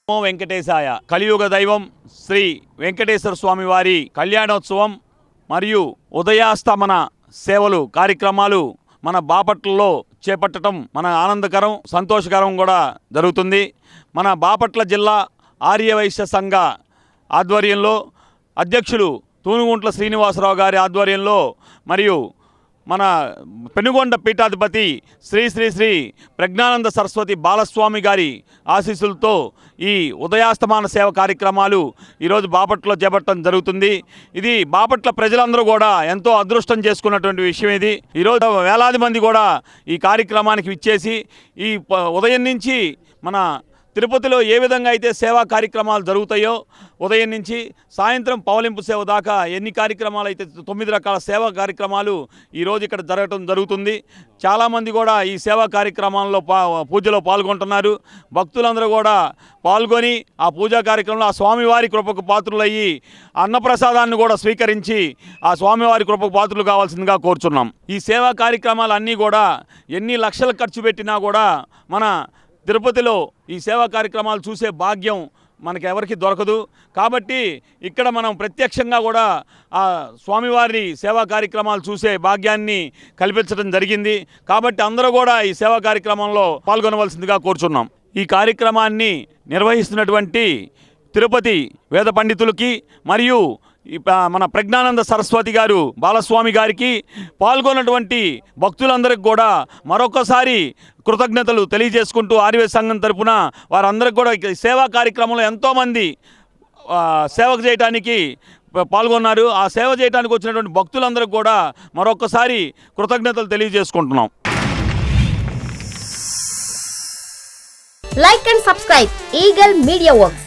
నమో వెంకటేశాయ. కలియుగ దైవం శ్రీ వెంకటేశ్వర స్వామి వారి కళ్యాణోత్సవం మరియు ఉదయాస్తమన సేవలు కార్యక్రమాలు మన బాపట్లలో చేపట్టడం మన ఆనందకరం, సంతోషకరం కూడా జరుగుతుంది. మన బాపట్ల జిల్లా ఆర్యవైశ్య సంఘ ఆధ్వర్యంలో అధ్యక్షులు తూనుగుంట్ల శ్రీనివాసరావు గారి ఆధ్వర్యంలో మరియు మన పెనుగొండ పీఠాధిపతి శ్రీ శ్రీ శ్రీ ప్రజ్ఞానంద సరస్వతి బాలస్వామి గారి ఆశీస్సులతో ఈ ఉదయాస్తమాన సేవ కార్యక్రమాలు ఈరోజు బాపట్లలో చేపట్టడం జరుగుతుంది. ఇది బాపట్ల ప్రజలందరూ కూడా ఎంతో అదృష్టం చేసుకున్నటువంటి విషయం. ఇది ఈరోజు వేలాది మంది కూడా ఈ కార్యక్రమానికి విచ్చేసి ఈ ఉదయం నుంచి మన తిరుపతిలో ఏ విధంగా అయితే సేవా కార్యక్రమాలు జరుగుతాయో ఉదయం నుంచి సాయంత్రం పవలింపు సేవ దాకా ఎన్ని కార్యక్రమాలు అయితే 9 రకాల సేవా కార్యక్రమాలు ఈరోజు ఇక్కడ జరుగుతుంది. చాలామంది కూడా ఈ సేవా కార్యక్రమాల్లో పూజలో పాల్గొంటున్నారు. భక్తులందరూ కూడా పాల్గొని ఆ పూజా కార్యక్రమంలో ఆ స్వామివారి కృపకు పాత్రులయ్యి అన్నప్రసాదాన్ని కూడా స్వీకరించి ఆ స్వామివారి కృపకు పాత్రలు కావాల్సిందిగా కోరుచున్నాం. ఈ సేవా కార్యక్రమాలు అన్నీ కూడా ఎన్ని లక్షలు ఖర్చు పెట్టినా కూడా మన తిరుపతిలో ఈ సేవా కార్యక్రమాలు చూసే భాగ్యం మనకు ఎవరికి దొరకదు. కాబట్టి ఇక్కడ మనం ప్రత్యక్షంగా కూడా ఆ స్వామివారి సేవా కార్యక్రమాలు చూసే భాగ్యాన్ని కల్పించడం జరిగింది. కాబట్టి అందరూ కూడా ఈ సేవా కార్యక్రమంలో పాల్గొనవలసిందిగా కోరుచున్నాం. ఈ కార్యక్రమాన్ని నిర్వహిస్తున్నటువంటి తిరుపతి వేద పండితులకి మరియు మన ప్రజ్ఞానంద సరస్వతి గారు బాలస్వామి గారికి పాల్గొన్నటువంటి భక్తులందరికీ కూడా మరొకసారి కృతజ్ఞతలు తెలియజేసుకుంటూ ఆర్యవైశ్య సంఘం తరపున వారందరికీ కూడా సేవా కార్యక్రమంలో ఎంతోమంది సేవ చేయడానికి పాల్గొన్నారు. ఆ సేవ చేయడానికి వచ్చినటువంటి భక్తులందరికీ కూడా మరొకసారి కృతజ్ఞతలు తెలియజేసుకుంటున్నాం. Like and subscribe Eagle Media Works.